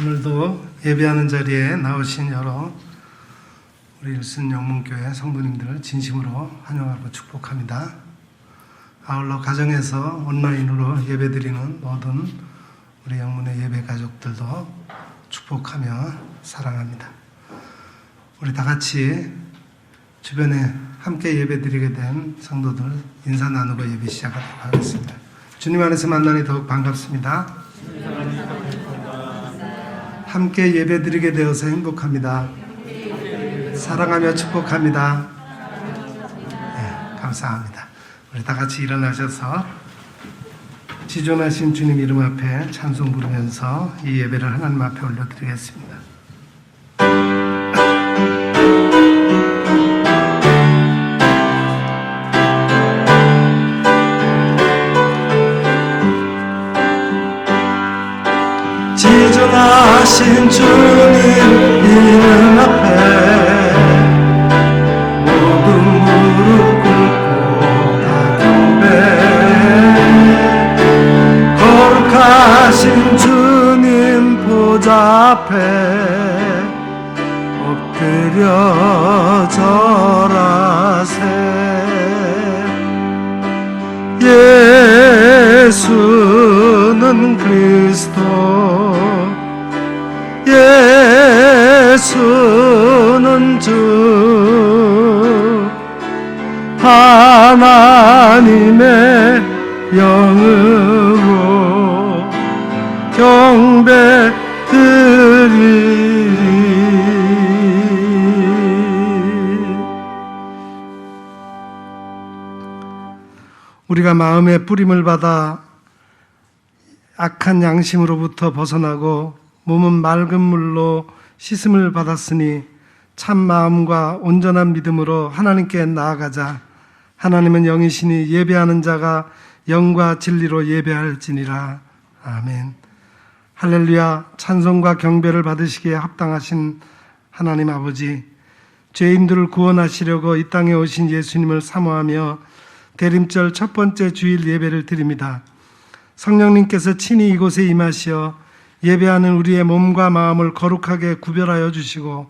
오늘도 예배하는 자리에 나오신 여러 우리 일순 영문교회 성도님들을 진심으로 환영하고 축복합니다. 아울러 가정에서 온라인으로 예배드리는 모든 우리 영문의 예배 가족들도 축복하며 사랑합니다. 우리 다 같이 주변에 함께 예배드리게 된 성도들 인사 나누고 예배 시작하도록 하겠습니다. 주님 안에서 만나니 더욱 반갑습니다. 함께 예배드리게 되어서 행복합니다. 사랑하며 축복합니다. 네, 감사합니다. 우리 다 같이 일어나셔서 지존하신 주님 이름 앞에 찬송 부르면서 이 예배를 하나님 앞에 올려드리겠습니다. 지존하신 주님 이름 앞에 모든 무릎 꿇고 다 경배, 거룩하신 주님 보좌 앞에 엎드려 절하세. 예수는 그리스도, 예수는 주, 하나님의 영으로 경배 드리리. 우리가 마음의 뿌림을 받아 악한 양심으로부터 벗어나고 몸은 맑은 물로 씻음을 받았으니 참 마음과 온전한 믿음으로 하나님께 나아가자. 하나님은 영이시니 예배하는 자가 영과 진리로 예배할지니라. 아멘. 할렐루야. 찬송과 경배를 받으시기에 합당하신 하나님 아버지, 죄인들을 구원하시려고 이 땅에 오신 예수님을 사모하며 대림절 첫 번째 주일 예배를 드립니다. 성령님께서 친히 이곳에 임하시어 예배하는 우리의 몸과 마음을 거룩하게 구별하여 주시고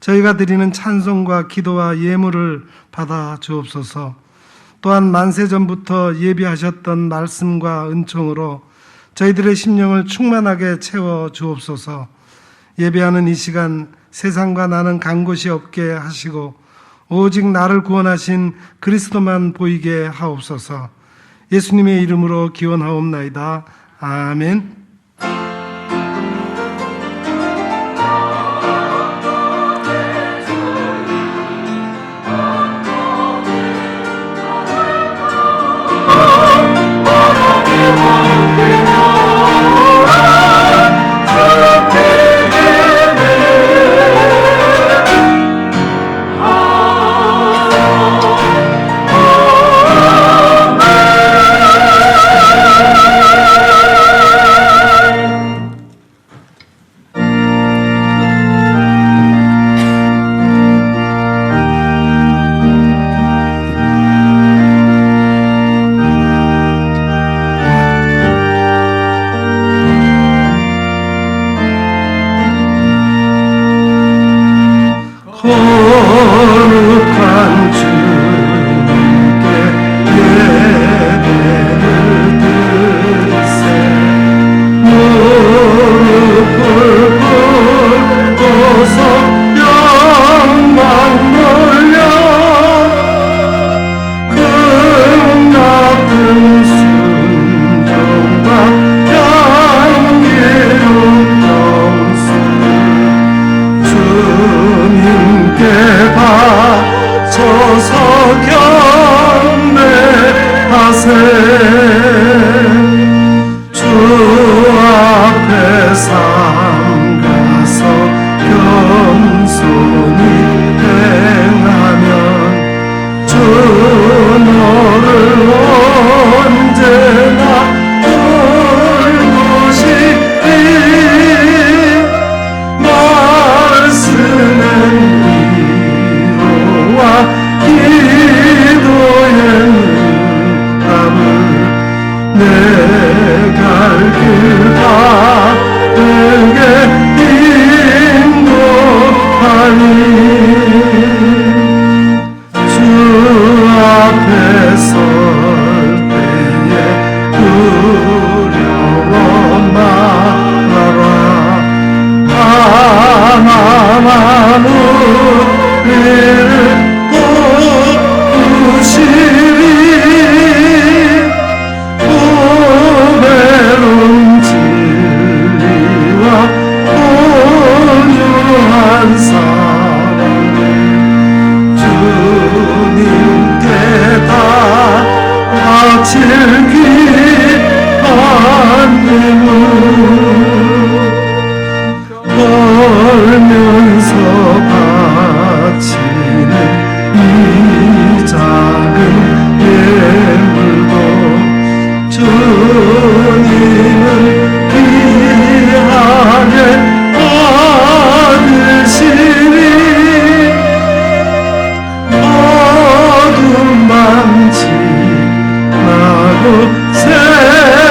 저희가 드리는 찬송과 기도와 예물을 받아 주옵소서. 또한 만세전부터 예비하셨던 말씀과 은총으로 저희들의 심령을 충만하게 채워 주옵소서. 예배하는 이 시간 세상과 나는 간 곳이 없게 하시고 오직 나를 구원하신 그리스도만 보이게 하옵소서. 예수님의 이름으로 기원하옵나이다. 아멘. 내갈 길 바르게 살면서 바치는 이 작은 예물도 주님은 귀하게 받으시니 어둠 만지나고 새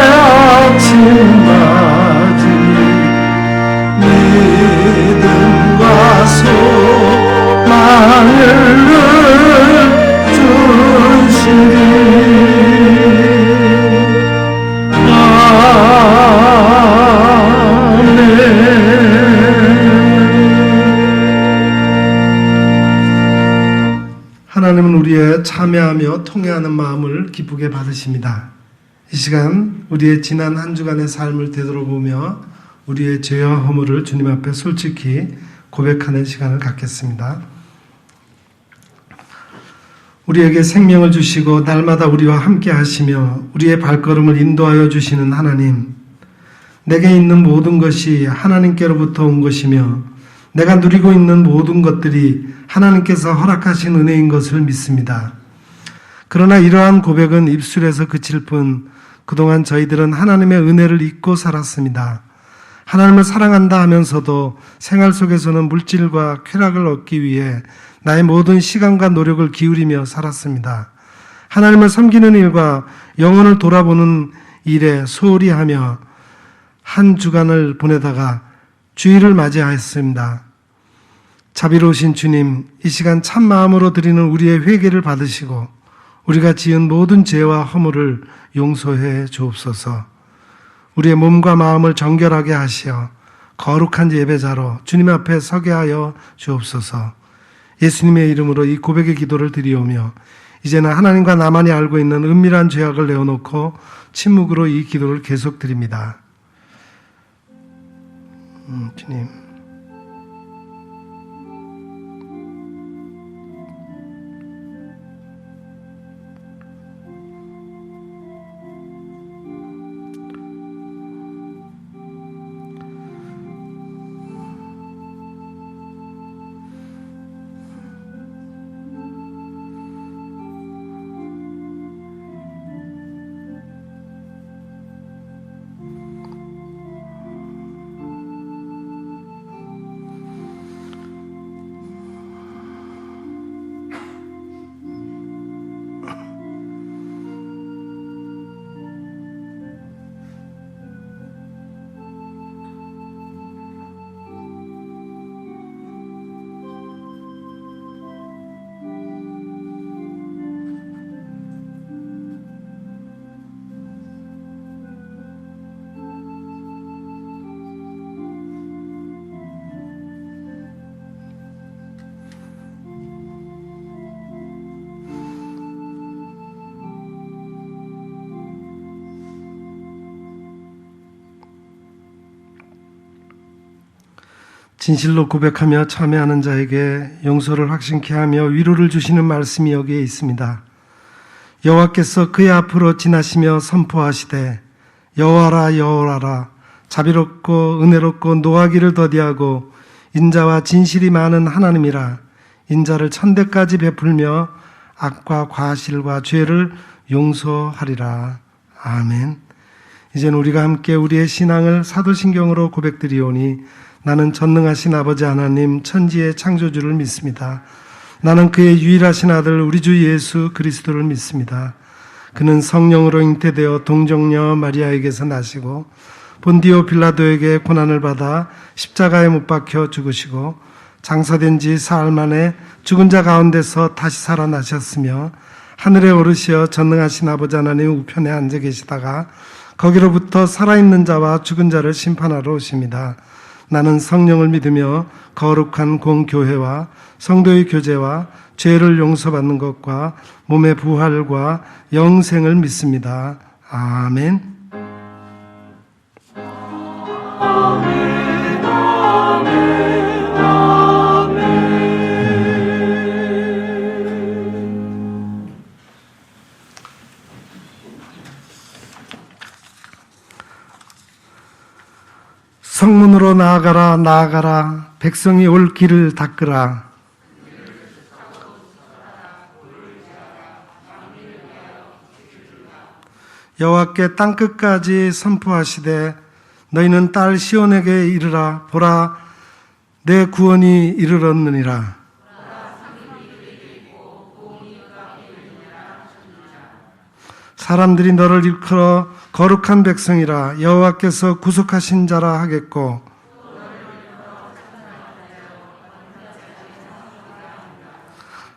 아침 맞으니 믿음과 소망을 주시니 하나님은 우리의 참여하며 통회하는 마음을 기쁘게 받으십니다. 이 시간 우리의 지난 한 주간의 삶을 되돌아보며 우리의 죄와 허물을 주님 앞에 솔직히 고백하는 시간을 갖겠습니다. 우리에게 생명을 주시고 날마다 우리와 함께 하시며 우리의 발걸음을 인도하여 주시는 하나님, 내게 있는 모든 것이 하나님께로부터 온 것이며 내가 누리고 있는 모든 것들이 하나님께서 허락하신 은혜인 것을 믿습니다. 그러나 이러한 고백은 입술에서 그칠 뿐 그동안 저희들은 하나님의 은혜를 잊고 살았습니다. 하나님을 사랑한다 하면서도 생활 속에서는 물질과 쾌락을 얻기 위해 나의 모든 시간과 노력을 기울이며 살았습니다. 하나님을 섬기는 일과 영혼을 돌아보는 일에 소홀히 하며 한 주간을 보내다가 주일을 맞이하였습니다. 자비로우신 주님, 이 시간 참 마음으로 드리는 우리의 회개를 받으시고 우리가 지은 모든 죄와 허물을 용서해 주옵소서. 우리의 몸과 마음을 정결하게 하시어 거룩한 예배자로 주님 앞에 서게 하여 주옵소서. 예수님의 이름으로 이 고백의 기도를 드리오며 이제는 하나님과 나만이 알고 있는 은밀한 죄악을 내어놓고 침묵으로 이 기도를 계속 드립니다. 주님, 진실로 고백하며 참회하는 자에게 용서를 확신케 하며 위로를 주시는 말씀이 여기에 있습니다. 여호와께서 그의 앞으로 지나시며 선포하시되 여호와라 여호와라 자비롭고 은혜롭고 노하기를 더디하고 인자와 진실이 많은 하나님이라. 인자를 천대까지 베풀며 악과 과실과 죄를 용서하리라. 아멘. 이제는 우리가 함께 우리의 신앙을 사도신경으로 고백드리오니 나는 전능하신 아버지 하나님 천지의 창조주를 믿습니다. 나는 그의 유일하신 아들 우리 주 예수 그리스도를 믿습니다. 그는 성령으로 잉태되어 동정녀 마리아에게서 나시고 본디오 빌라도에게 고난을 받아 십자가에 못 박혀 죽으시고 장사된 지 사흘 만에 죽은 자 가운데서 다시 살아나셨으며 하늘에 오르시어 전능하신 아버지 하나님 우편에 앉아 계시다가 거기로부터 살아있는 자와 죽은 자를 심판하러 오십니다. 나는 성령을 믿으며 거룩한 공교회와 성도의 교제와 죄를 용서받는 것과 몸의 부활과 영생을 믿습니다. 아멘. 아멘, 아멘, 아멘. 성문으로 나아가라 나아가라 백성이 올 길을 닦으라. 여호와께 땅끝까지 선포하시되 너희는 딸 시온에게 이르라. 보라 내 구원이 이르렀느니라. 사람들이 너를 일컬어 거룩한 백성이라 여호와께서 구속하신 자라 하겠고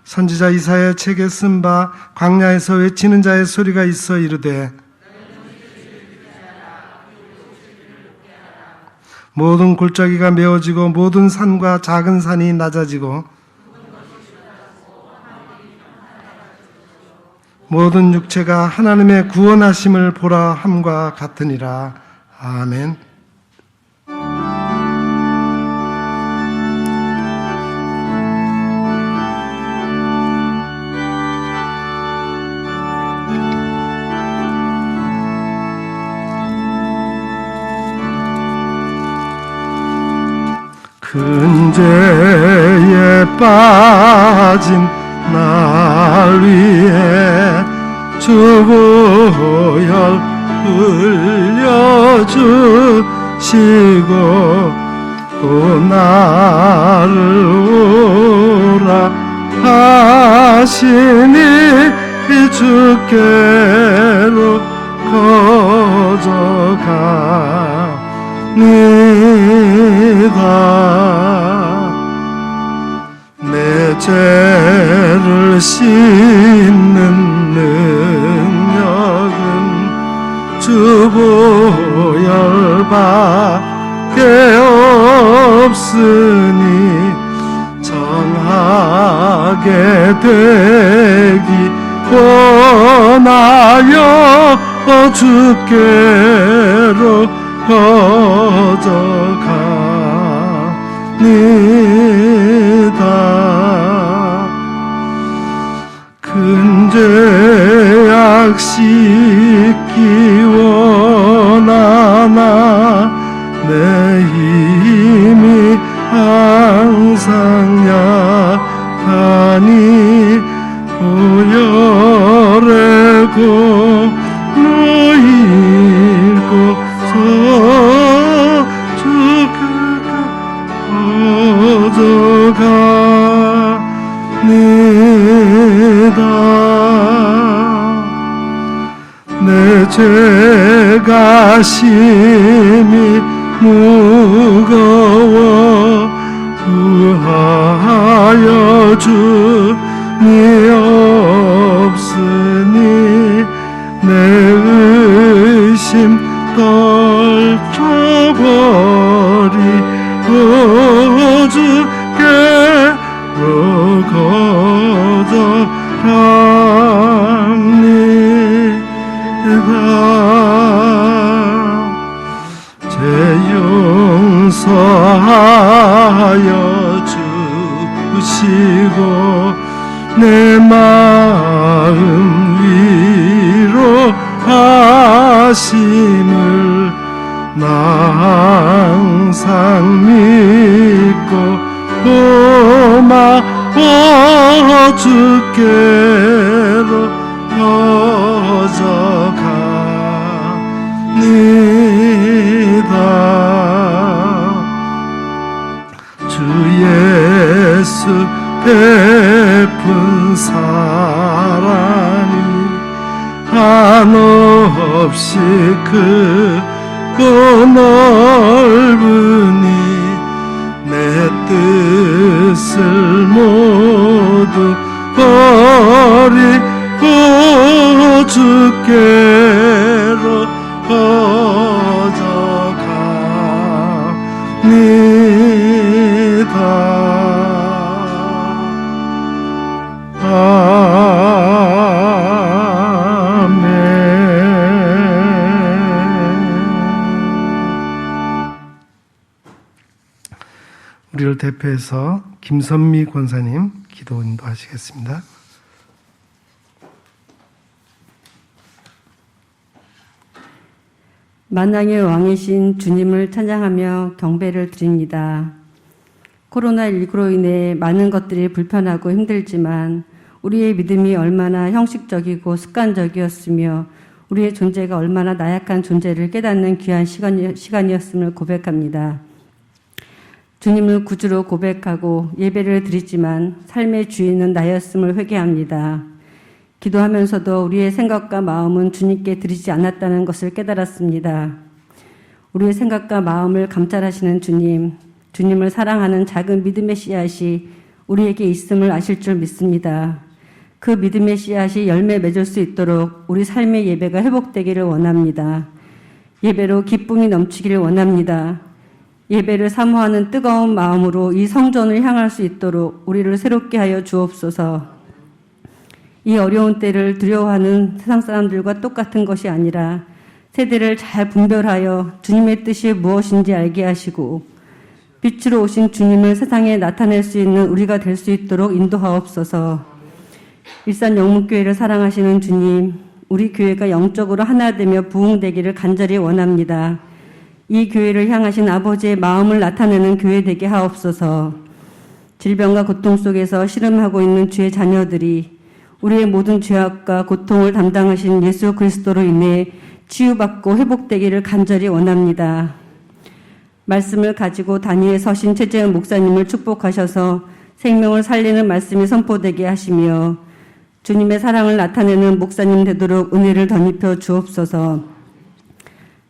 선지자 이사야 책에 쓴 바 광야에서 외치는 자의 소리가 있어 이르되 모든 골짜기가 메어지고 모든 산과 작은 산이 낮아지고 모든 육체가 하나님의 구원하심을 보라 함과 같으니라. 아멘. 근죄에 빠진 날 위해 주보혈 흘려주시고 또 나를 오라 하시니 주께로 거저가니다. 내 죄를 씻는 능력은 주보혈밖에 없으니 정하게 되기 원하여 주께로 거저가니다. 근죄악 씻기 원하나 내 힘이 항상 약하니 보혈의 고노일고서 주께가 거저가니다. 내 죄가 심히 무거워 구하여 주니 없으니 내 의심 떨쳐버리고 주께로 거저갑니다. 죄 용서하여 주시고 내 마음 위로하심을 나 항상 믿고 고마워 주께로 거저가니다. 주 예수 베푼 사랑이 한없이 크고 넓으니 내 뜻을 모두 버리고 주께로 거저가니다. 우리를 대표해서 김선미 권사님 기도 인도하시겠습니다. 만왕의 왕이신 주님을 찬양하며 경배를 드립니다. 코로나19로 인해 많은 것들이 불편하고 힘들지만 우리의 믿음이 얼마나 형식적이고 습관적이었으며 우리의 존재가 얼마나 나약한 존재를 깨닫는 귀한 시간이었음을 고백합니다. 주님을 구주로 고백하고 예배를 드리지만 삶의 주인은 나였음을 회개합니다. 기도하면서도 우리의 생각과 마음은 주님께 드리지 않았다는 것을 깨달았습니다. 우리의 생각과 마음을 감찰하시는 주님, 주님을 사랑하는 작은 믿음의 씨앗이 우리에게 있음을 아실 줄 믿습니다. 그 믿음의 씨앗이 열매 맺을 수 있도록 우리 삶의 예배가 회복되기를 원합니다. 예배로 기쁨이 넘치기를 원합니다. 예배를 사모하는 뜨거운 마음으로 이 성전을 향할 수 있도록 우리를 새롭게 하여 주옵소서. 이 어려운 때를 두려워하는 세상 사람들과 똑같은 것이 아니라 세대를 잘 분별하여 주님의 뜻이 무엇인지 알게 하시고 빛으로 오신 주님을 세상에 나타낼 수 있는 우리가 될 수 있도록 인도하옵소서. 일산 영문교회를 사랑하시는 주님, 우리 교회가 영적으로 하나 되며 부흥되기를 간절히 원합니다. 이 교회를 향하신 아버지의 마음을 나타내는 교회 되게 하옵소서. 질병과 고통 속에서 씨름하고 있는 주의 자녀들이 우리의 모든 죄악과 고통을 담당하신 예수 그리스도로 인해 치유받고 회복되기를 간절히 원합니다. 말씀을 가지고 단위에 서신 최재현 목사님을 축복하셔서 생명을 살리는 말씀이 선포되게 하시며 주님의 사랑을 나타내는 목사님 되도록 은혜를 덧입혀 주옵소서.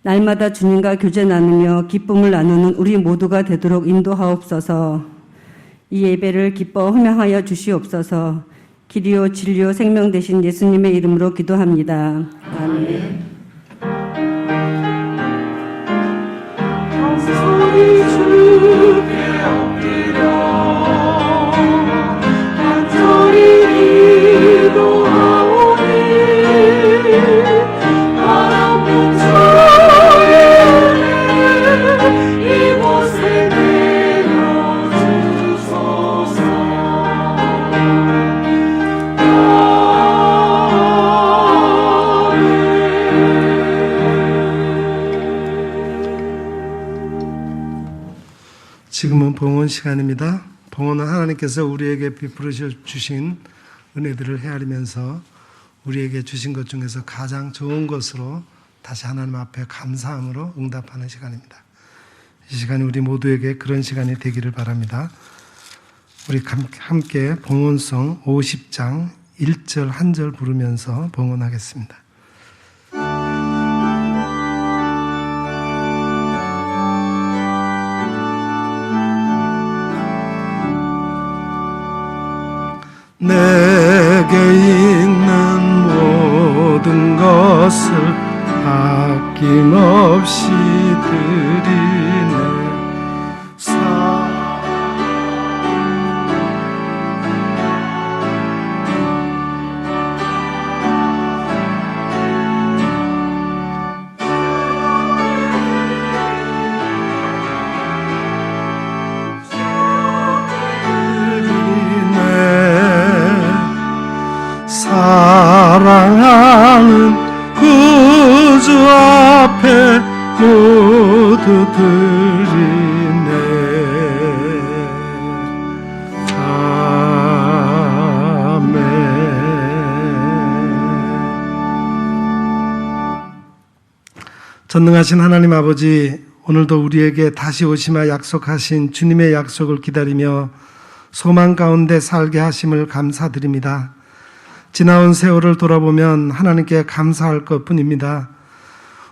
날마다 주님과 교제 나누며 기쁨을 나누는 우리 모두가 되도록 인도하옵소서. 이 예배를 기뻐 흠양하여 주시옵소서. 길이요 진리요 생명 되신 예수님의 이름으로 기도합니다. 아멘. 소리 주께 엎드려 간절히 기도하오니 바람 풍성의 은혜 이곳에 내려주소서. 지금은 봉헌 시간입니다. 봉헌은 하나님께서 우리에게 베풀어 주신 은혜들을 헤아리면서 우리에게 주신 것 중에서 가장 좋은 것으로 다시 하나님 앞에 감사함으로 응답하는 시간입니다. 이 시간이 우리 모두에게 그런 시간이 되기를 바랍니다. 우리 함께 봉헌송 50장 1절 한 절 부르면서 봉헌하겠습니다. 내게 있는 모든 것을 아낌없이 드리네. 사랑하는 구주 앞에 모두 드리네. 아멘. 전능하신 하나님 아버지, 오늘도 우리에게 다시 오시마 약속하신 주님의 약속을 기다리며 소망 가운데 살게 하심을 감사드립니다. 지나온 세월을 돌아보면 하나님께 감사할 것뿐입니다.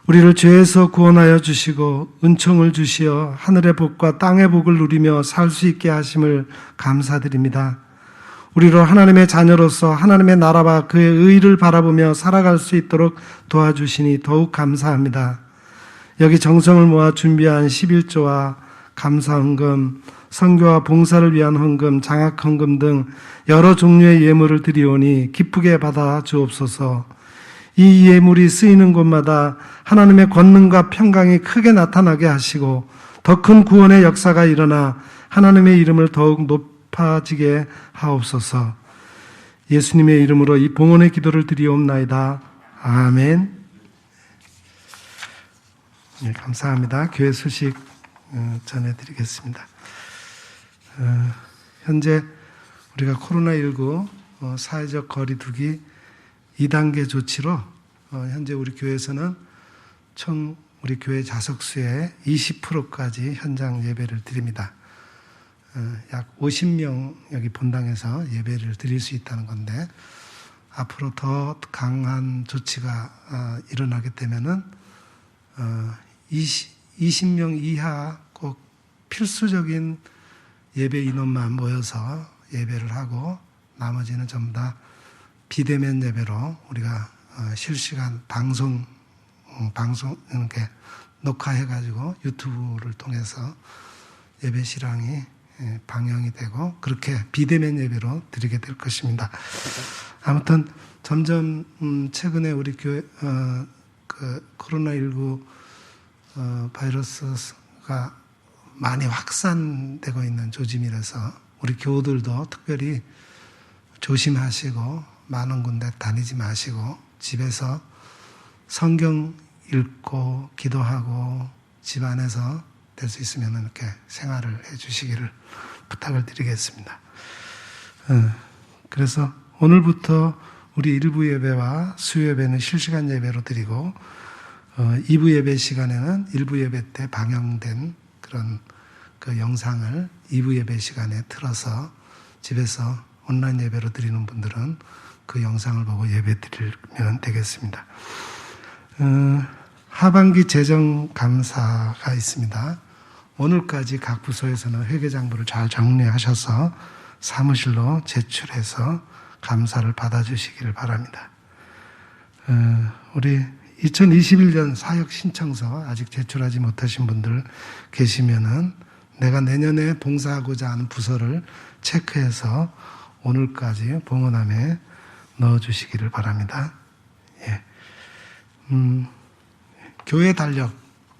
우리를 죄에서 구원하여 주시고 은총을 주시어 하늘의 복과 땅의 복을 누리며 살 수 있게 하심을 감사드립니다. 우리로 하나님의 자녀로서 하나님의 나라와 그의 의를 바라보며 살아갈 수 있도록 도와주시니 더욱 감사합니다. 여기 정성을 모아 준비한 11조와 감사헌금, 선교와 봉사를 위한 헌금, 장학헌금 등 여러 종류의 예물을 드리오니 기쁘게 받아 주옵소서. 이 예물이 쓰이는 곳마다 하나님의 권능과 평강이 크게 나타나게 하시고 더 큰 구원의 역사가 일어나 하나님의 이름을 더욱 높아지게 하옵소서. 예수님의 이름으로 이 봉헌의 기도를 드리옵나이다. 아멘. 네, 감사합니다. 교회 소식 전해드리겠습니다. 현재 우리가 코로나19 사회적 거리두기 2단계 조치로 현재 우리 교회에서는 총 우리 교회 좌석수의 20%까지 현장 예배를 드립니다. 약 50명 여기 본당에서 예배를 드릴 수 있다는 건데, 앞으로 더 강한 조치가 일어나게 되면은 20명 이하 꼭 필수적인 예배 인원만 모여서 예배를 하고, 나머지는 전부 다 비대면 예배로 우리가 실시간 방송 이렇게 녹화해가지고 유튜브를 통해서 예배 실황이 방영이 되고, 그렇게 비대면 예배로 드리게 될 것입니다. 아무튼 점점 최근에 우리 교회 코로나19 바이러스가 많이 확산되고 있는 조짐이라서 우리 교우들도 특별히 조심하시고 많은 군데 다니지 마시고 집에서 성경 읽고 기도하고 집 안에서 될 수 있으면 이렇게 생활을 해 주시기를 부탁을 드리겠습니다. 그래서 오늘부터 우리 일부 예배와 수요 예배는 실시간 예배로 드리고, 2부 예배 시간에는 일부 예배 때 방영된 그런 그 영상을 2부 예배 시간에 틀어서 집에서 온라인 예배로 드리는 분들은 그 영상을 보고 예배 드리면 되겠습니다. 하반기 재정 감사가 있습니다. 오늘까지 각 부서에서는 회계장부를 잘 정리하셔서 사무실로 제출해서 감사를 받아주시기를 바랍니다. 우리 2021년 사역 신청서 아직 제출하지 못하신 분들 계시면은 내가 내년에 봉사하고자 하는 부서를 체크해서 오늘까지 봉헌함에 넣어주시기를 바랍니다. 예. 교회 달력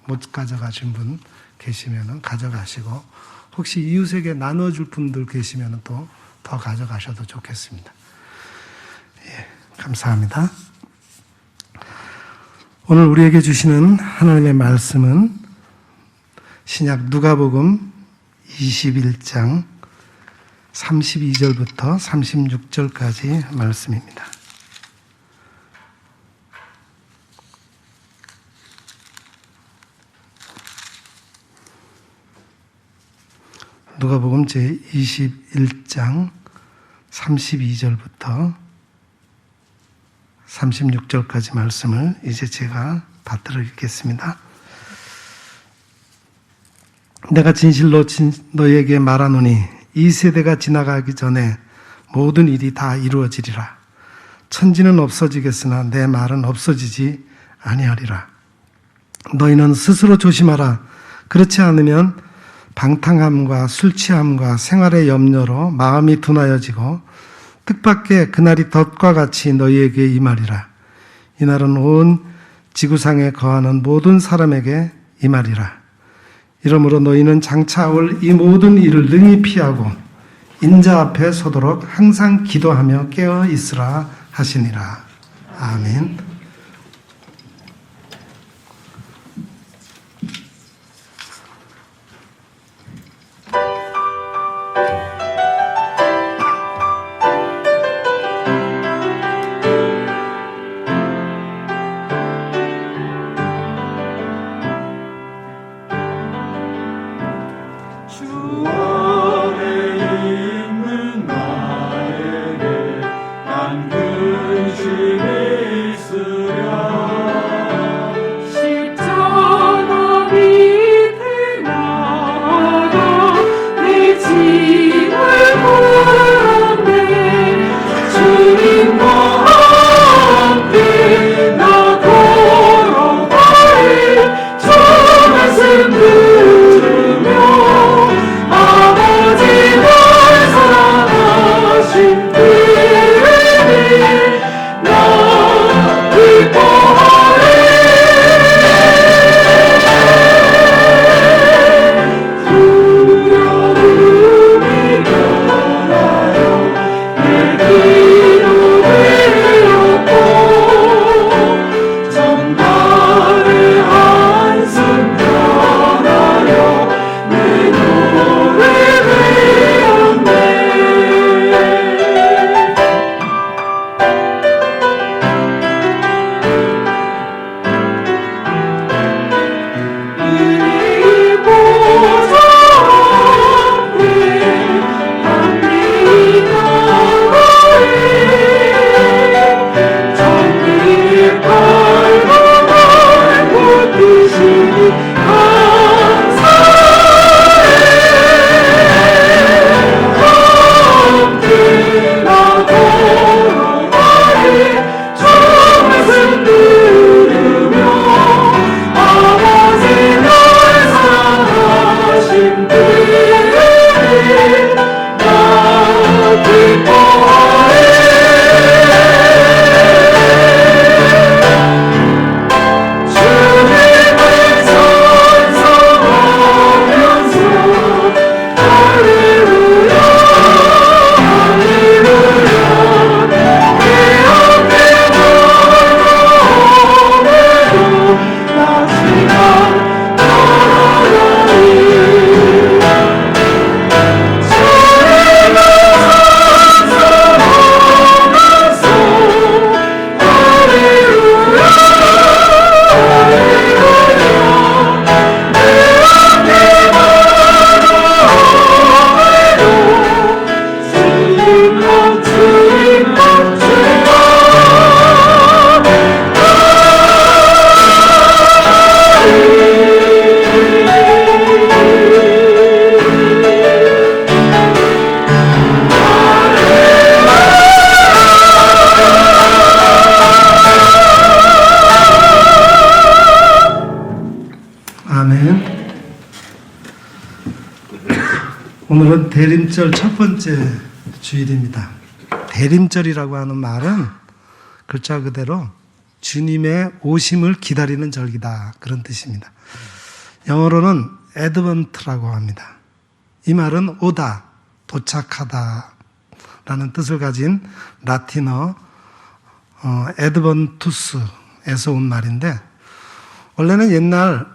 못 가져가신 분 계시면은 가져가시고, 혹시 이웃에게 나눠줄 분들 계시면은 또 더 가져가셔도 좋겠습니다. 예, 감사합니다. 오늘 우리에게 주시는 하나님의 말씀은 신약 누가복음 21장 32절부터 36절까지 말씀입니다. 누가복음 제21장 32절부터 36절까지 말씀을 이제 제가 받들어 읽겠습니다. 내가 진실로 너희에게 말하노니 이 세대가 지나가기 전에 모든 일이 다 이루어지리라. 천지는 없어지겠으나 내 말은 없어지지 아니하리라. 너희는 스스로 조심하라. 그렇지 않으면 방탕함과 술 취함과 생활의 염려로 마음이 둔하여지고 뜻밖의 그날이 덫과 같이 너희에게 임하리라. 이날은 온 지구상에 거하는 모든 사람에게 임하리라. 이러므로 너희는 장차 올 이 모든 일을 능히 피하고 인자 앞에 서도록 항상 기도하며 깨어 있으라 하시니라. 아멘. 주 안에 있는 나에게 난 근심이 있으랴. 십자가 밑에 나가 내 짐을 묻네. 주님과 함께 나 걸어가리. 주 말씀 들으며 오늘은 대림절 첫 번째 주일입니다. 대림절이라고 하는 말은 글자 그대로 주님의 오심을 기다리는 절기다, 그런 뜻입니다. 영어로는 애드번트라고 합니다. 이 말은 오다, 도착하다 라는 뜻을 가진 라틴어 애드번투스에서 온 말인데, 원래는 옛날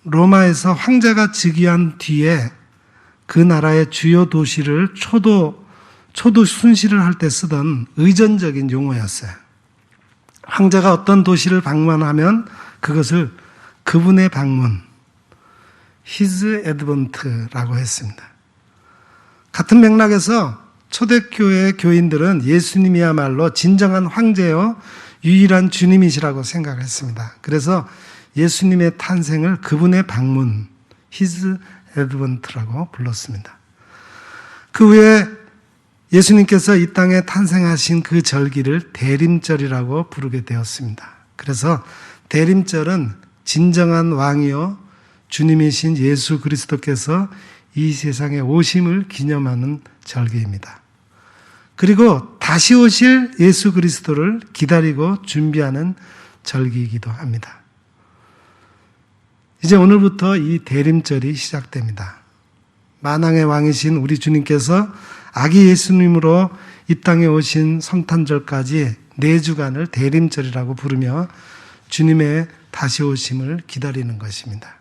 로마에서 황제가 즉위한 뒤에 그 나라의 주요 도시를 초도 순시를 할 때 쓰던 의전적인 용어였어요. 황제가 어떤 도시를 방문하면 그것을 그분의 방문, His Advent라고 했습니다. 같은 맥락에서 초대교회 교인들은 예수님이야말로 진정한 황제요 유일한 주님이시라고 생각을 했습니다. 그래서 예수님의 탄생을 그분의 방문, His Advent라고 불렀습니다. 그 후에 예수님께서 이 땅에 탄생하신 그 절기를 대림절이라고 부르게 되었습니다. 그래서 대림절은 진정한 왕이요 주님이신 예수 그리스도께서 이 세상에 오심을 기념하는 절기입니다. 그리고 다시 오실 예수 그리스도를 기다리고 준비하는 절기이기도 합니다. 이제 오늘부터 이 대림절이 시작됩니다. 만왕의 왕이신 우리 주님께서 아기 예수님으로 이 땅에 오신 성탄절까지 4주간을 대림절이라고 부르며 주님의 다시 오심을 기다리는 것입니다.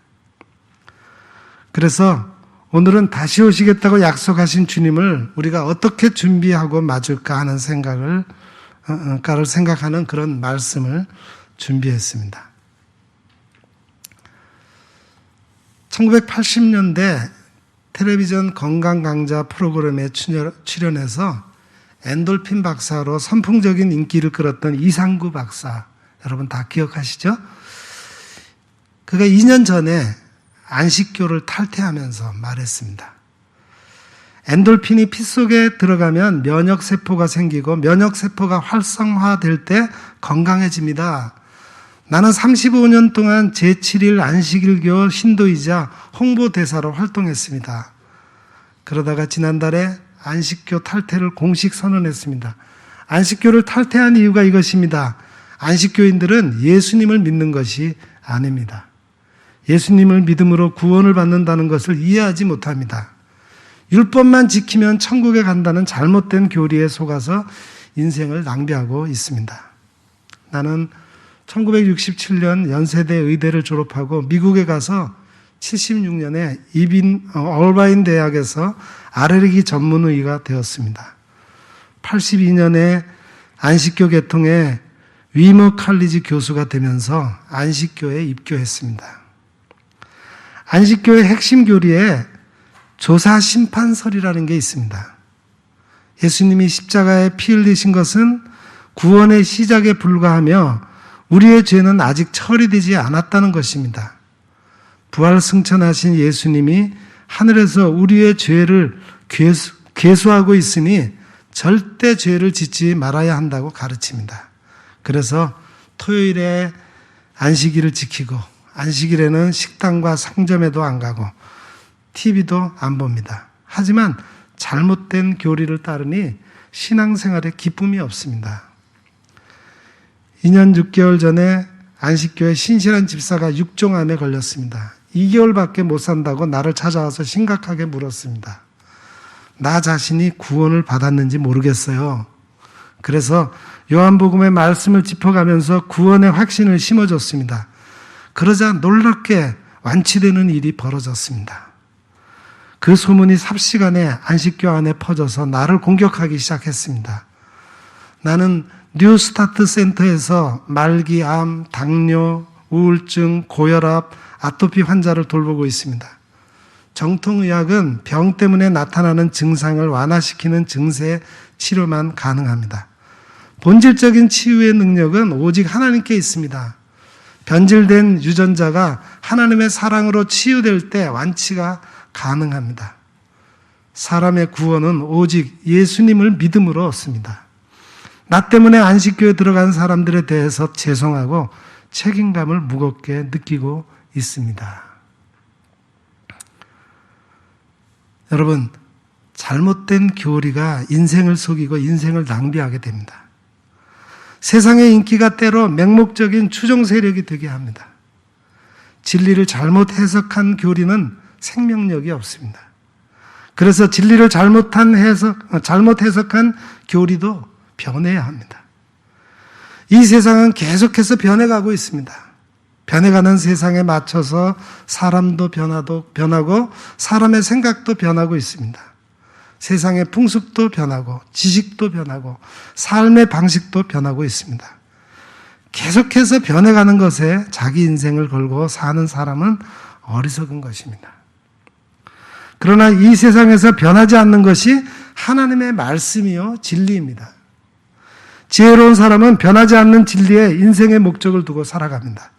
그래서 오늘은 다시 오시겠다고 약속하신 주님을 우리가 어떻게 준비하고 맞을까 하는 생각을 생각하는 그런 말씀을 준비했습니다. 1980년대 텔레비전 건강 강좌 프로그램에 출연해서 엔돌핀 박사로 선풍적인 인기를 끌었던 이상구 박사, 여러분 다 기억하시죠? 그가 2년 전에 안식교를 탈퇴하면서 말했습니다. 엔돌핀이 피 속에 들어가면 면역세포가 생기고 면역세포가 활성화될 때 건강해집니다. 나는 35년 동안 제7일 안식일교 신도이자 홍보대사로 활동했습니다. 그러다가 지난달에 안식교 탈퇴를 공식 선언했습니다. 안식교를 탈퇴한 이유가 이것입니다. 안식교인들은 예수님을 믿는 것이 아닙니다. 예수님을 믿음으로 구원을 받는다는 것을 이해하지 못합니다. 율법만 지키면 천국에 간다는 잘못된 교리에 속아서 인생을 낭비하고 있습니다. 나는 1967년 연세대 의대를 졸업하고 미국에 가서 76년에 얼바인 대학에서 알레르기 전문의가 되었습니다. 82년에 안식교 개통에 위머 칼리지 교수가 되면서 안식교에 입교했습니다. 안식교의 핵심 교리에 조사 심판설이라는 게 있습니다. 예수님이 십자가에 피 흘리신 것은 구원의 시작에 불과하며 우리의 죄는 아직 처리되지 않았다는 것입니다. 부활 승천하신 예수님이 하늘에서 우리의 죄를 계수하고 있으니 절대 죄를 짓지 말아야 한다고 가르칩니다. 그래서 토요일에 안식일을 지키고 안식일에는 식당과 상점에도 안 가고 TV도 안 봅니다. 하지만 잘못된 교리를 따르니 신앙생활에 기쁨이 없습니다. 2년 6개월 전에 안식교의 신실한 집사가 육종암에 걸렸습니다. 2개월밖에 못 산다고 나를 찾아와서 심각하게 물었습니다. 나 자신이 구원을 받았는지 모르겠어요. 그래서 요한복음의 말씀을 짚어가면서 구원의 확신을 심어줬습니다. 그러자 놀랍게 완치되는 일이 벌어졌습니다. 그 소문이 삽시간에 안식교 안에 퍼져서 나를 공격하기 시작했습니다. 나는 뉴스타트 센터에서 말기암, 당뇨, 우울증, 고혈압, 아토피 환자를 돌보고 있습니다. 정통의학은 병 때문에 나타나는 증상을 완화시키는 증세 치료만 가능합니다. 본질적인 치유의 능력은 오직 하나님께 있습니다. 변질된 유전자가 하나님의 사랑으로 치유될 때 완치가 가능합니다. 사람의 구원은 오직 예수님을 믿음으로 얻습니다. 나 때문에 안식교에 들어간 사람들에 대해서 죄송하고 책임감을 무겁게 느끼고 있습니다. 여러분, 잘못된 교리가 인생을 속이고 인생을 낭비하게 됩니다. 세상의 인기가 때로 맹목적인 추종 세력이 되게 합니다. 진리를 잘못 해석한 교리는 생명력이 없습니다. 그래서 진리를 잘못 해석한 교리도 변해야 합니다. 이 세상은 계속해서 변해가고 있습니다. 변해가는 세상에 맞춰서 사람도 변하고 사람의 생각도 변하고 있습니다. 세상의 풍습도 변하고 지식도 변하고 삶의 방식도 변하고 있습니다. 계속해서 변해가는 것에 자기 인생을 걸고 사는 사람은 어리석은 것입니다. 그러나 이 세상에서 변하지 않는 것이 하나님의 말씀이요 진리입니다. 지혜로운 사람은 변하지 않는 진리에 인생의 목적을 두고 살아갑니다.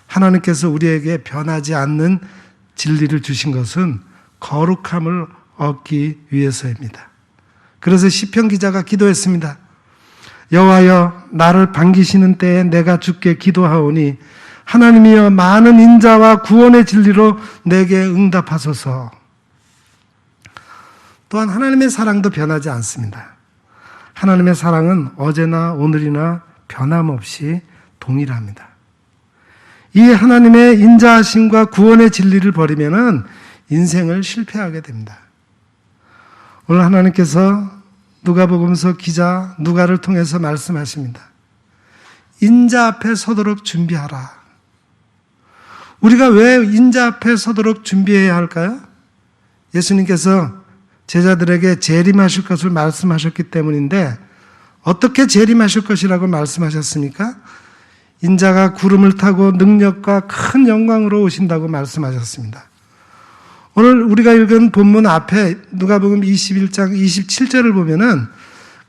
하나님께서 우리에게 변하지 않는 진리를 주신 것은 거룩함을 얻기 위해서입니다. 그래서 시편 기자가 기도했습니다. 여호와여 나를 반기시는 때에 내가 주께 기도하오니 하나님이여 많은 인자와 구원의 진리로 내게 응답하소서. 또한 하나님의 사랑도 변하지 않습니다. 하나님의 사랑은 어제나 오늘이나 변함없이 동일합니다. 이 하나님의 인자하심과 구원의 진리를 버리면은 인생을 실패하게 됩니다. 오늘 하나님께서 누가복음서 기자 누가를 통해서 말씀하십니다. 인자 앞에 서도록 준비하라. 우리가 왜 인자 앞에 서도록 준비해야 할까요? 예수님께서 제자들에게 재림하실 것을 말씀하셨기 때문인데 어떻게 재림하실 것이라고 말씀하셨습니까? 인자가 구름을 타고 능력과 큰 영광으로 오신다고 말씀하셨습니다. 오늘 우리가 읽은 본문 앞에 누가복음 21장 27절을 보면은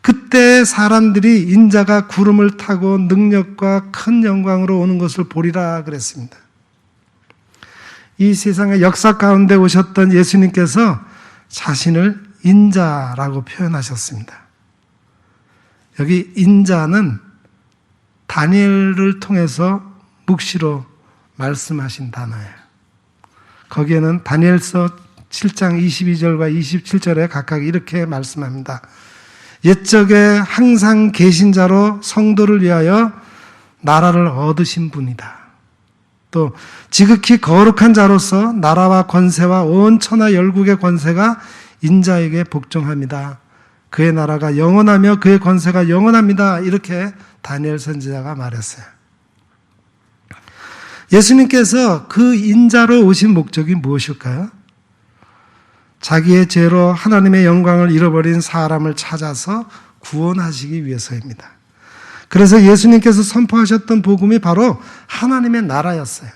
그때 사람들이 인자가 구름을 타고 능력과 큰 영광으로 오는 것을 보리라 그랬습니다. 이 세상의 역사 가운데 오셨던 예수님께서 자신을 인자라고 표현하셨습니다. 여기 인자는 다니엘을 통해서 묵시로 말씀하신 단어예요. 거기에는 다니엘서 7장 22절과 27절에 각각 이렇게 말씀합니다. 옛적에 항상 계신 자로 성도를 위하여 나라를 얻으신 분이다. 또 지극히 거룩한 자로서 나라와 권세와 온 천하 열국의 권세가 인자에게 복종합니다. 그의 나라가 영원하며 그의 권세가 영원합니다. 이렇게 다니엘 선지자가 말했어요. 예수님께서 그 인자로 오신 목적이 무엇일까요? 자기의 죄로 하나님의 영광을 잃어버린 사람을 찾아서 구원하시기 위해서입니다. 그래서 예수님께서 선포하셨던 복음이 바로 하나님의 나라였어요.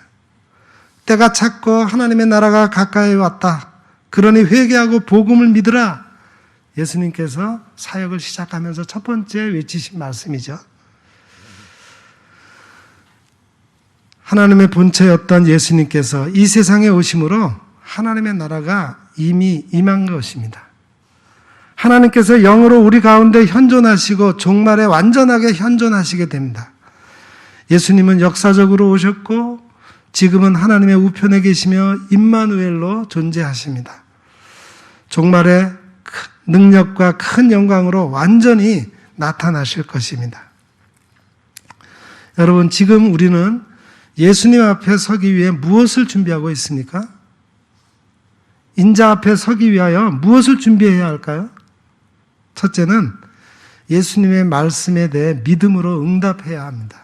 때가 찼고 하나님의 나라가 가까이 왔다. 그러니 회개하고 복음을 믿으라. 예수님께서 사역을 시작하면서 첫 번째 외치신 말씀이죠. 하나님의 본체였던 예수님께서 이 세상에 오심으로 하나님의 나라가 이미 임한 것입니다. 하나님께서 영으로 우리 가운데 현존하시고 종말에 완전하게 현존하시게 됩니다. 예수님은 역사적으로 오셨고 지금은 하나님의 우편에 계시며 임마누엘로 존재하십니다. 종말에 능력과 큰 영광으로 완전히 나타나실 것입니다. 여러분, 지금 우리는 예수님 앞에 서기 위해 무엇을 준비하고 있습니까? 인자 앞에 서기 위하여 무엇을 준비해야 할까요? 첫째는 예수님의 말씀에 대해 믿음으로 응답해야 합니다.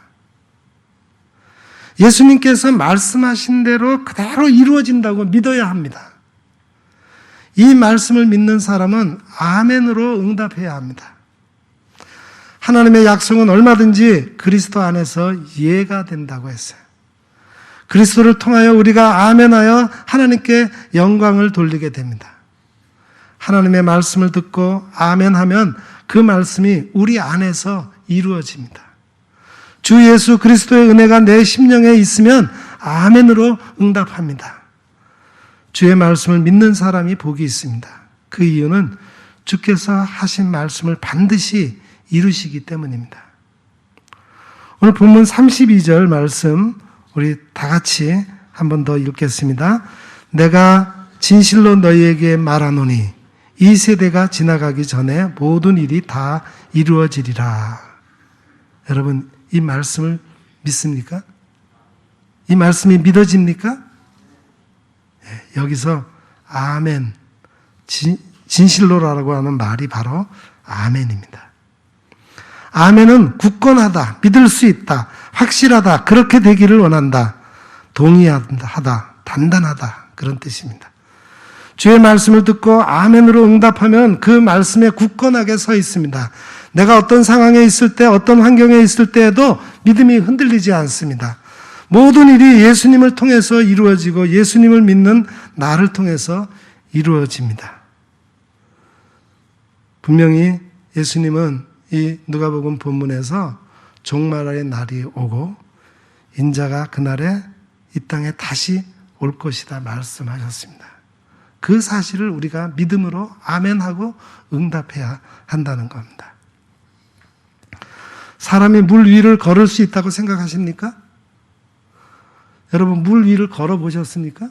예수님께서 말씀하신 대로 그대로 이루어진다고 믿어야 합니다. 이 말씀을 믿는 사람은 아멘으로 응답해야 합니다. 하나님의 약속은 얼마든지 그리스도 안에서 이해가 된다고 했어요. 그리스도를 통하여 우리가 아멘하여 하나님께 영광을 돌리게 됩니다. 하나님의 말씀을 듣고 아멘하면 그 말씀이 우리 안에서 이루어집니다. 주 예수 그리스도의 은혜가 내 심령에 있으면 아멘으로 응답합니다. 주의 말씀을 믿는 사람이 복이 있습니다. 그 이유는 주께서 하신 말씀을 반드시 이루시기 때문입니다. 오늘 본문 32절 말씀 우리 다 같이 한 번 더 읽겠습니다. 내가 진실로 너희에게 말하노니 이 세대가 지나가기 전에 모든 일이 다 이루어지리라. 여러분, 이 말씀을 믿습니까? 이 말씀이 믿어집니까? 여기서 아멘, 진실로라고 하는 말이 바로 아멘입니다. 아멘은 굳건하다, 믿을 수 있다, 확실하다, 그렇게 되기를 원한다, 동의하다, 단단하다, 그런 뜻입니다. 주의 말씀을 듣고 아멘으로 응답하면 그 말씀에 굳건하게 서 있습니다. 내가 어떤 상황에 있을 때, 어떤 환경에 있을 때에도 믿음이 흔들리지 않습니다. 모든 일이 예수님을 통해서 이루어지고 예수님을 믿는 나를 통해서 이루어집니다. 분명히 예수님은 이 누가복음 본문에서 종말의 날이 오고 인자가 그날에 이 땅에 다시 올 것이다 말씀하셨습니다. 그 사실을 우리가 믿음으로 아멘하고 응답해야 한다는 겁니다. 사람이 물 위를 걸을 수 있다고 생각하십니까? 여러분, 물 위를 걸어보셨습니까?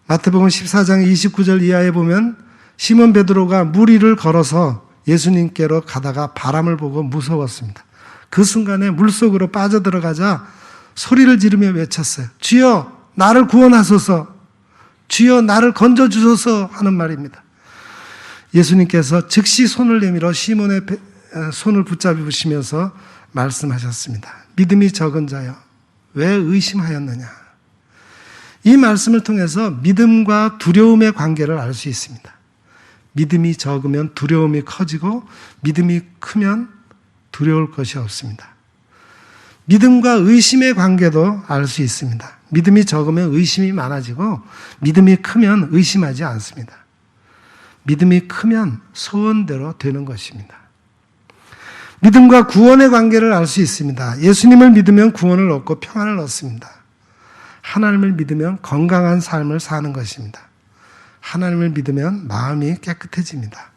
마태복음 14장 29절 이하에 보면 시몬 베드로가 물 위를 걸어서 예수님께로 가다가 바람을 보고 무서웠습니다. 그 순간에 물속으로 빠져들어가자 소리를 지르며 외쳤어요. 주여, 나를 구원하소서. 주여, 나를 건져주소서 하는 말입니다. 예수님께서 즉시 손을 내밀어 시몬의 손을 붙잡으시면서 말씀하셨습니다. 믿음이 적은 자여, 왜 의심하였느냐? 이 말씀을 통해서 믿음과 두려움의 관계를 알 수 있습니다. 믿음이 적으면 두려움이 커지고 믿음이 크면 두려울 것이 없습니다. 믿음과 의심의 관계도 알 수 있습니다. 믿음이 적으면 의심이 많아지고 믿음이 크면 의심하지 않습니다. 믿음이 크면 소원대로 되는 것입니다. 믿음과 구원의 관계를 알 수 있습니다. 예수님을 믿으면 구원을 얻고 평안을 얻습니다. 하나님을 믿으면 건강한 삶을 사는 것입니다. 하나님을 믿으면 마음이 깨끗해집니다.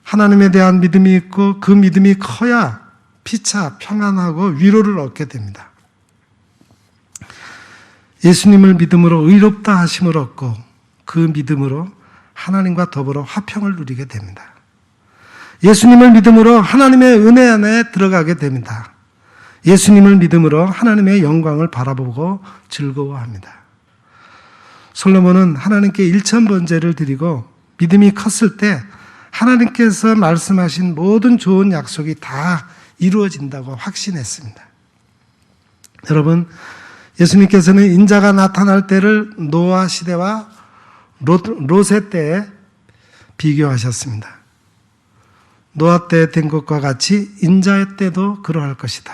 하나님에 대한 믿음이 있고 그 믿음이 커야 피차 평안하고 위로를 얻게 됩니다. 예수님을 믿음으로 의롭다 하심을 얻고 그 믿음으로 하나님과 더불어 화평을 누리게 됩니다. 예수님을 믿음으로 하나님의 은혜 안에 들어가게 됩니다. 예수님을 믿음으로 하나님의 영광을 바라보고 즐거워합니다. 솔로몬은 하나님께 일천번제를 드리고 믿음이 컸을 때 하나님께서 말씀하신 모든 좋은 약속이 다 이루어진다고 확신했습니다. 여러분, 예수님께서는 인자가 나타날 때를 노아 시대와 롯의 때에 비교하셨습니다. 노아 때 된 것과 같이 인자의 때도 그러할 것이다.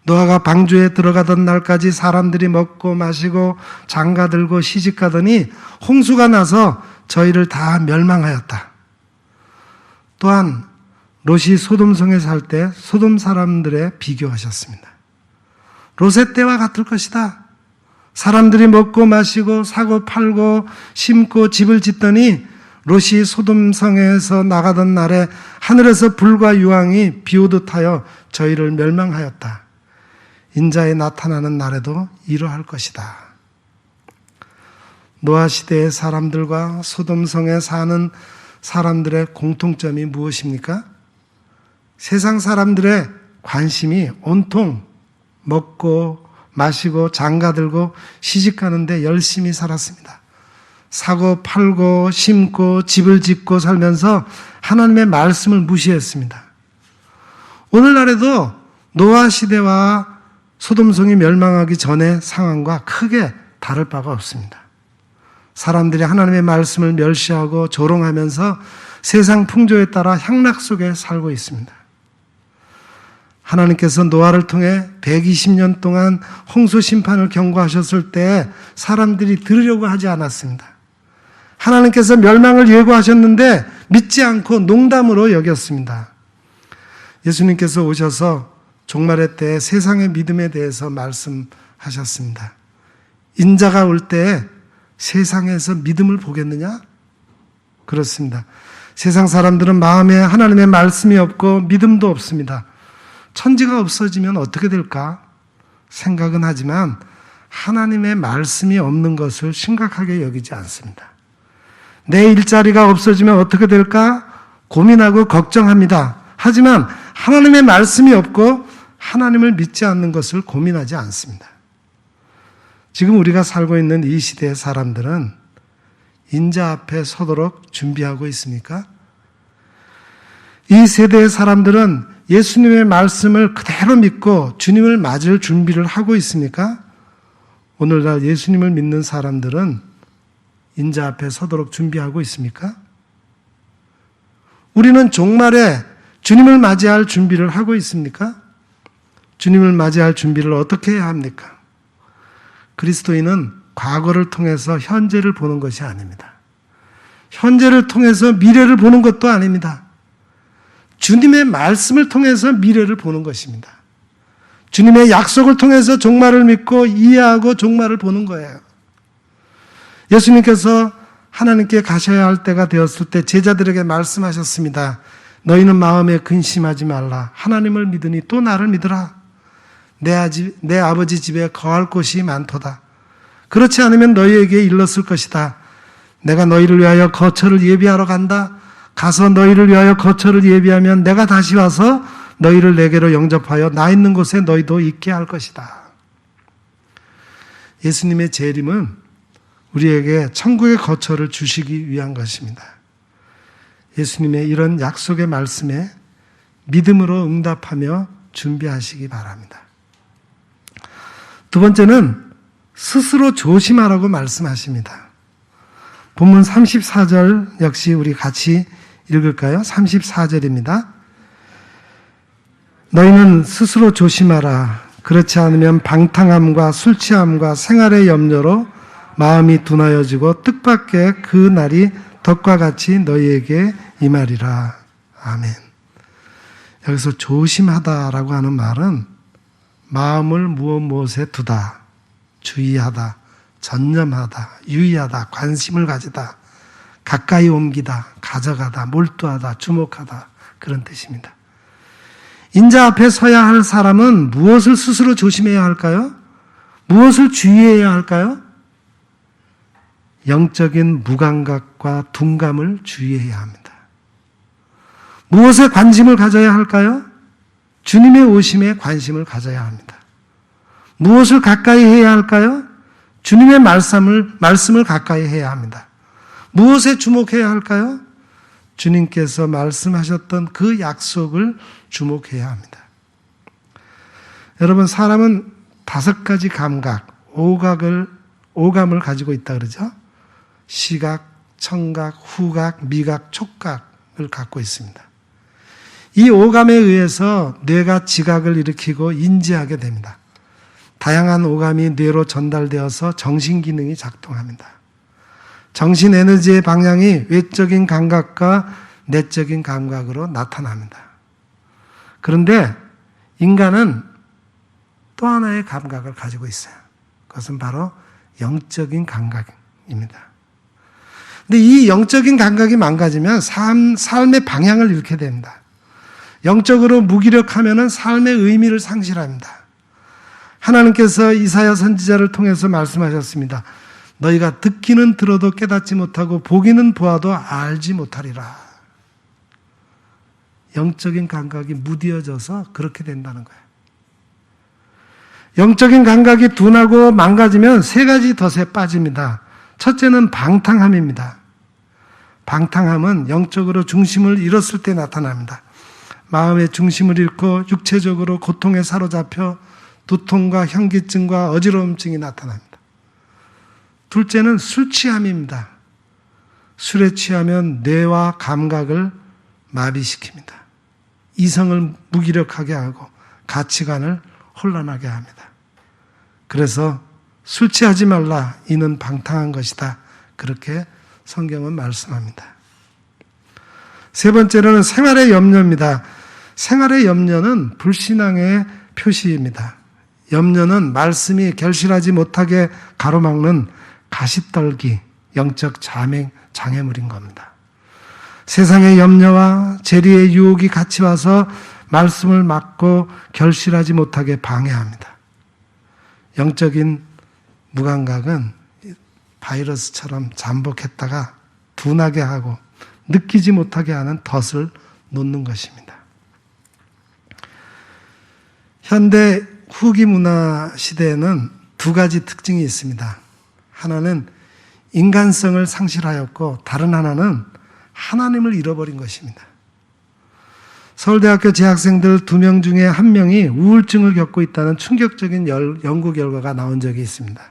노아가 방주에 들어가던 날까지 사람들이 먹고 마시고 장가들고 시집가더니 홍수가 나서 저희를 다 멸망하였다. 또한 롯이 소돔성에 살 때 소돔 사람들에 비교하셨습니다. 롯의 때와 같을 것이다. 사람들이 먹고 마시고 사고 팔고 심고 집을 짓더니 롯이 소돔성에서 나가던 날에 하늘에서 불과 유황이 비오듯 하여 저희를 멸망하였다. 인자에 나타나는 날에도 이러할 것이다. 노아 시대의 사람들과 소돔성에 사는 사람들의 공통점이 무엇입니까? 세상 사람들의 관심이 온통 먹고 마시고 장가들고 시집가는데 열심히 살았습니다. 사고 팔고 심고 집을 짓고 살면서 하나님의 말씀을 무시했습니다. 오늘날에도 노아 시대와 소돔성이 멸망하기 전의 상황과 크게 다를 바가 없습니다. 사람들이 하나님의 말씀을 멸시하고 조롱하면서 세상 풍조에 따라 향락 속에 살고 있습니다. 하나님께서 노아를 통해 120년 동안 홍수 심판을 경고하셨을 때 사람들이 들으려고 하지 않았습니다. 하나님께서 멸망을 예고하셨는데 믿지 않고 농담으로 여겼습니다. 예수님께서 오셔서 종말의 때 세상의 믿음에 대해서 말씀하셨습니다. 인자가 올 때 세상에서 믿음을 보겠느냐? 그렇습니다. 세상 사람들은 마음에 하나님의 말씀이 없고 믿음도 없습니다. 천지가 없어지면 어떻게 될까 생각은 하지만 하나님의 말씀이 없는 것을 심각하게 여기지 않습니다. 내 일자리가 없어지면 어떻게 될까 고민하고 걱정합니다. 하지만 하나님의 말씀이 없고 하나님을 믿지 않는 것을 고민하지 않습니다. 지금 우리가 살고 있는 이 시대의 사람들은 인자 앞에 서도록 준비하고 있습니까? 이 세대의 사람들은 예수님의 말씀을 그대로 믿고 주님을 맞을 준비를 하고 있습니까? 오늘날 예수님을 믿는 사람들은 인자 앞에 서도록 준비하고 있습니까? 우리는 종말에 주님을 맞이할 준비를 하고 있습니까? 주님을 맞이할 준비를 어떻게 해야 합니까? 그리스도인은 과거를 통해서 현재를 보는 것이 아닙니다. 현재를 통해서 미래를 보는 것도 아닙니다. 주님의 말씀을 통해서 미래를 보는 것입니다. 주님의 약속을 통해서 종말을 믿고 이해하고 종말을 보는 거예요. 예수님께서 하나님께 가셔야 할 때가 되었을 때 제자들에게 말씀하셨습니다. 너희는 마음에 근심하지 말라. 하나님을 믿으니 또 나를 믿으라. 내 아버지 집에 거할 곳이 많도다. 그렇지 않으면 너희에게 일렀을 것이다. 내가 너희를 위하여 거처를 예비하러 간다. 가서 너희를 위하여 거처를 예비하면 내가 다시 와서 너희를 내게로 영접하여 나 있는 곳에 너희도 있게 할 것이다. 예수님의 재림은 우리에게 천국의 거처를 주시기 위한 것입니다. 예수님의 이런 약속의 말씀에 믿음으로 응답하며 준비하시기 바랍니다. 두 번째는 스스로 조심하라고 말씀하십니다. 본문 34절 역시 우리 같이 읽을까요? 34절입니다. 너희는 스스로 조심하라. 그렇지 않으면 방탕함과 술 취함과 생활의 염려로 마음이 둔하여지고 뜻밖의 그 날이 덕과 같이 너희에게 임하리라. 아멘. 여기서 조심하다라고 하는 말은 마음을 무엇에 두다, 주의하다, 전념하다, 유의하다, 관심을 가지다, 가까이 옮기다, 가져가다, 몰두하다, 주목하다, 그런 뜻입니다. 인자 앞에 서야 할 사람은 무엇을 스스로 조심해야 할까요? 무엇을 주의해야 할까요? 영적인 무감각과 둔감을 주의해야 합니다. 무엇에 관심을 가져야 할까요? 주님의 오심에 관심을 가져야 합니다. 무엇을 가까이 해야 할까요? 주님의 말씀을 가까이 해야 합니다. 무엇에 주목해야 할까요? 주님께서 말씀하셨던 그 약속을 주목해야 합니다. 여러분, 사람은 5가지 감각, 오감을 가지고 있다 그러죠? 시각, 청각, 후각, 미각, 촉각을 갖고 있습니다. 이 오감에 의해서 뇌가 지각을 일으키고 인지하게 됩니다. 다양한 오감이 뇌로 전달되어서 정신기능이 작동합니다. 정신 에너지의 방향이 외적인 감각과 내적인 감각으로 나타납니다. 그런데 인간은 또 하나의 감각을 가지고 있어요. 그것은 바로 영적인 감각입니다. 근데 이 영적인 감각이 망가지면 삶의 방향을 잃게 됩니다. 영적으로 무기력하면 삶의 의미를 상실합니다. 하나님께서 이사야 선지자를 통해서 말씀하셨습니다. 너희가 듣기는 들어도 깨닫지 못하고 보기는 보아도 알지 못하리라. 영적인 감각이 무뎌져서 그렇게 된다는 거예요. 영적인 감각이 둔하고 망가지면 3가지 덫에 빠집니다. 첫째는 방탕함입니다. 방탕함은 영적으로 중심을 잃었을 때 나타납니다. 마음의 중심을 잃고 육체적으로 고통에 사로잡혀 두통과 현기증과 어지러움증이 나타납니다. 둘째는 술 취함입니다. 술에 취하면 뇌와 감각을 마비시킵니다. 이성을 무기력하게 하고 가치관을 혼란하게 합니다. 그래서 술 취하지 말라. 이는 방탕한 것이다. 그렇게 성경은 말씀합니다. 세 번째로는 생활의 염려입니다. 생활의 염려는 불신앙의 표시입니다. 염려는 말씀이 결실하지 못하게 가로막는 가시떨기, 영적 장애물인 겁니다. 세상의 염려와 재리의 유혹이 같이 와서 말씀을 막고 결실하지 못하게 방해합니다. 영적인 무감각은 바이러스처럼 잠복했다가 둔하게 하고 느끼지 못하게 하는 덫을 놓는 것입니다. 현대 후기 문화 시대에는 두 가지 특징이 있습니다. 하나는 인간성을 상실하였고 다른 하나는 하나님을 잃어버린 것입니다. 서울대학교 재학생들 2명 중에 1명이 우울증을 겪고 있다는 충격적인 연구 결과가 나온 적이 있습니다.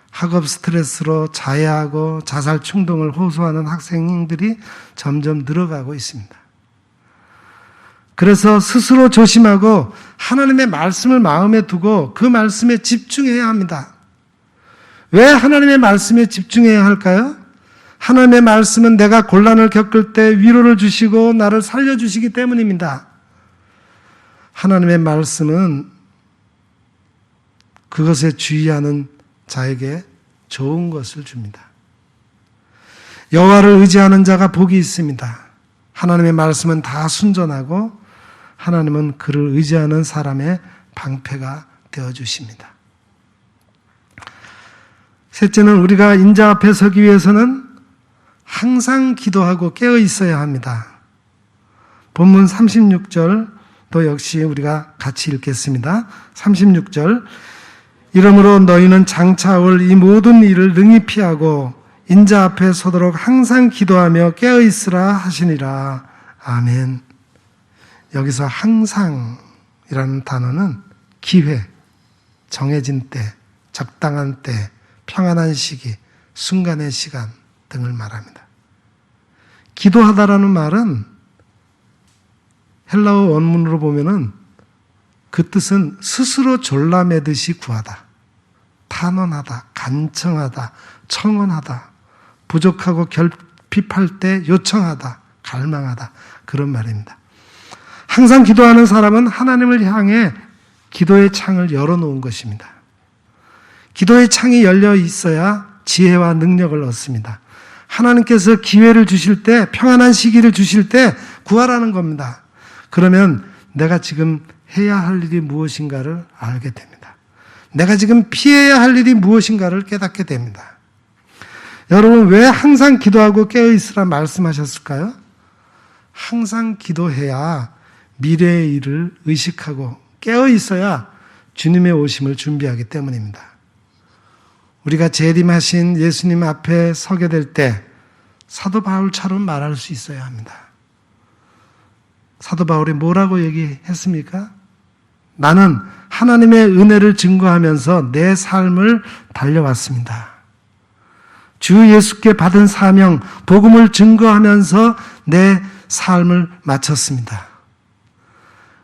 학업 스트레스로 자해하고 자살 충동을 호소하는 학생들이 점점 늘어가고 있습니다. 그래서 스스로 조심하고 하나님의 말씀을 마음에 두고 그 말씀에 집중해야 합니다. 왜 하나님의 말씀에 집중해야 할까요? 하나님의 말씀은 내가 곤란을 겪을 때 위로를 주시고 나를 살려주시기 때문입니다. 하나님의 말씀은 그것에 주의하는 자에게 좋은 것을 줍니다. 여호와를 의지하는 자가 복이 있습니다. 하나님의 말씀은 다 순전하고 하나님은 그를 의지하는 사람의 방패가 되어주십니다. 셋째는 우리가 인자 앞에 서기 위해서는 항상 기도하고 깨어 있어야 합니다. 본문 36절도 역시 우리가 같이 읽겠습니다. 36절 이러므로 너희는 장차 올 이 모든 일을 능히 피하고 인자 앞에 서도록 항상 기도하며 깨어 있으라 하시니라. 아멘. 여기서 항상이라는 단어는 기회, 정해진 때, 적당한 때, 평안한 시기, 순간의 시간 등을 말합니다. 기도하다라는 말은 헬라어 원문으로 보면은 그 뜻은 스스로 졸라매듯이 구하다, 탄원하다, 간청하다, 청원하다, 부족하고 결핍할 때 요청하다, 갈망하다 그런 말입니다. 항상 기도하는 사람은 하나님을 향해 기도의 창을 열어놓은 것입니다. 기도의 창이 열려 있어야 지혜와 능력을 얻습니다. 하나님께서 기회를 주실 때, 평안한 시기를 주실 때 구하라는 겁니다. 그러면 내가 지금 해야 할 일이 무엇인가를 알게 됩니다. 내가 지금 피해야 할 일이 무엇인가를 깨닫게 됩니다. 여러분, 왜 항상 기도하고 깨어있으라 말씀하셨을까요? 항상 기도해야 미래의 일을 의식하고 깨어있어야 주님의 오심을 준비하기 때문입니다. 우리가 재림하신 예수님 앞에 서게 될 때 사도 바울처럼 말할 수 있어야 합니다. 사도 바울이 뭐라고 얘기했습니까? 나는 하나님의 은혜를 증거하면서 내 삶을 달려왔습니다. 주 예수께 받은 사명, 복음을 증거하면서 내 삶을 마쳤습니다.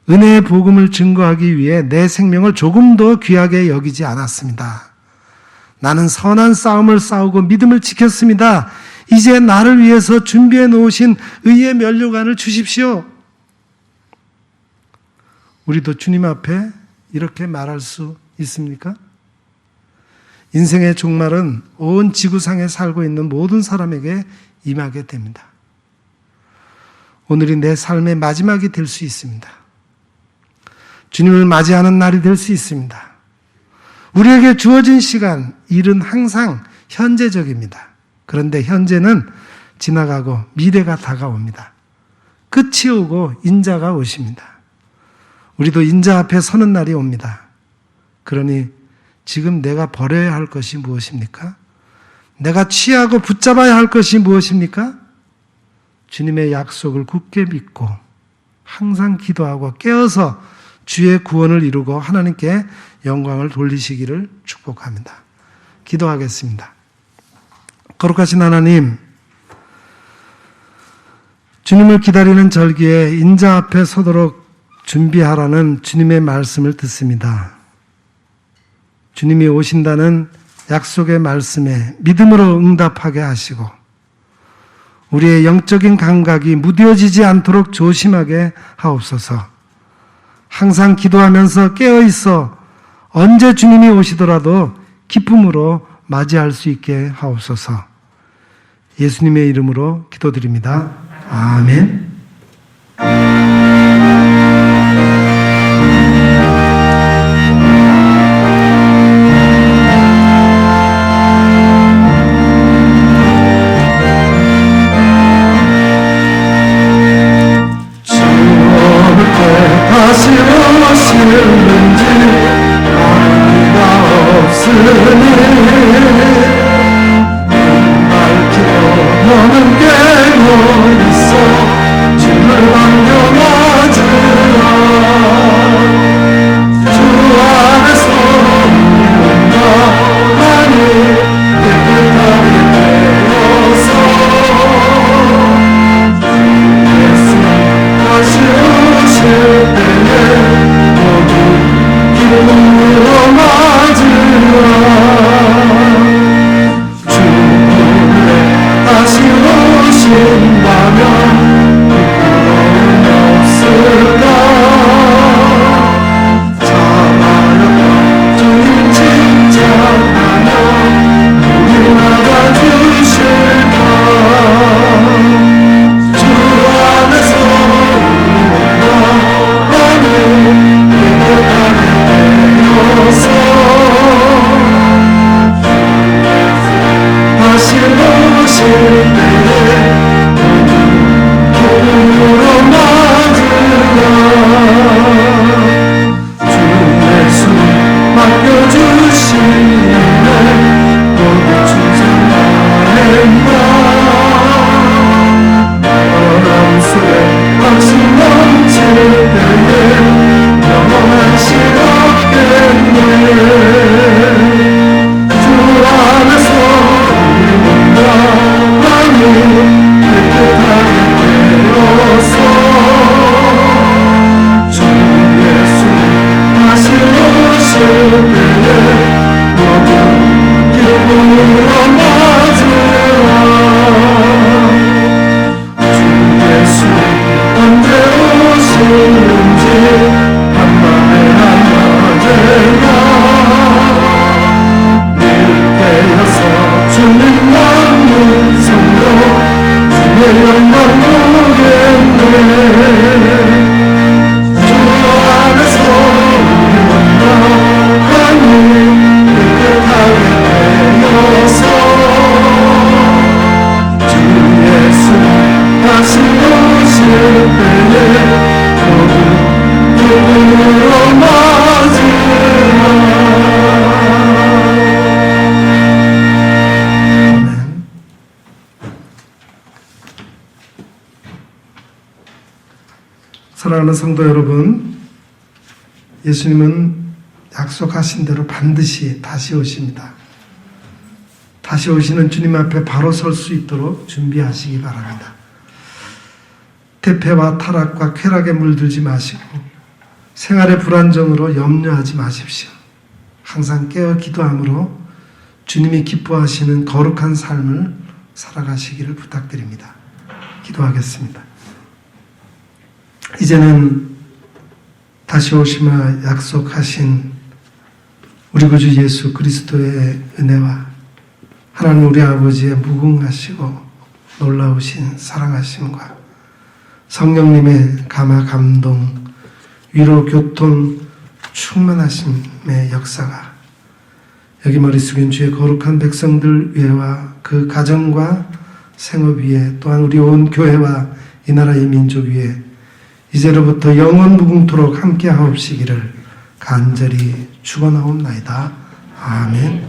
은혜의 복음을 증거하기 위해 내 생명을 조금도 귀하게 여기지 않았습니다. 나는 선한 싸움을 싸우고 믿음을 지켰습니다. 이제 나를 위해서 준비해 놓으신 의의 면류관을 주십시오. 우리도 주님 앞에 이렇게 말할 수 있습니까? 인생의 종말은 온 지구상에 살고 있는 모든 사람에게 임하게 됩니다. 오늘이 내 삶의 마지막이 될 수 있습니다. 주님을 맞이하는 날이 될 수 있습니다. 우리에게 주어진 시간, 일은 항상 현재적입니다. 그런데 현재는 지나가고 미래가 다가옵니다. 끝이 오고 인자가 오십니다. 우리도 인자 앞에 서는 날이 옵니다. 그러니 지금 내가 버려야 할 것이 무엇입니까? 내가 취하고 붙잡아야 할 것이 무엇입니까? 주님의 약속을 굳게 믿고 항상 기도하고 깨어서 주의 구원을 이루고 하나님께 영광을 돌리시기를 축복합니다. 기도하겠습니다. 거룩하신 하나님, 주님을 기다리는 절기에 인자 앞에 서도록 준비하라는 주님의 말씀을 듣습니다. 주님이 오신다는 약속의 말씀에 믿음으로 응답하게 하시고 우리의 영적인 감각이 무뎌지지 않도록 조심하게 하옵소서. 항상 기도하면서 깨어있어 언제 주님이 오시더라도 기쁨으로 맞이할 수 있게 하옵소서. 예수님의 이름으로 기도드립니다. 아멘. 바람 속에 당신 넘칠 때에 영원한 시 없겠네. 주 안에서 우리 마음이 깨끗하게 되어서 주 예수 다시 오실 때에 모든 기쁨으로 맞으라. 주 예수 언제 오시는지 한밤에 한낮에나 늘 깨어서 주님 만는 성도 주의 영광 보겠네. 주 안에서 우리 건강이 깨끗하게 되어서 주 예수 다시 오실 때에 모든 기쁨으로 맞으라. 아멘. 사랑하는 성도 여러분, 예수님은 약속하신 대로 반드시 다시 오십니다. 다시 오시는 주님 앞에 바로 설 수 있도록 준비하시기 바랍니다. 대패와 타락과 쾌락에 물들지 마시고 생활의 불안정으로 염려하지 마십시오. 항상 깨어 기도함으로 주님이 기뻐하시는 거룩한 삶을 살아가시기를 부탁드립니다. 기도하겠습니다. 이제는 다시 오시마 약속하신 우리 구주 예수 그리스도의 은혜와 하나님 우리 아버지의 무궁하시고 놀라우신 사랑하심과 성령님의 감화 감동 위로 교통 충만하심의 역사가 여기 머리 숙인 주의 거룩한 백성들 위에와 그 가정과 생업 위에 또한 우리 온 교회와 이 나라의 민족 위에 이제로부터 영원 무궁토록 함께 하옵시기를 간절히 축원하옵나이다. 아멘.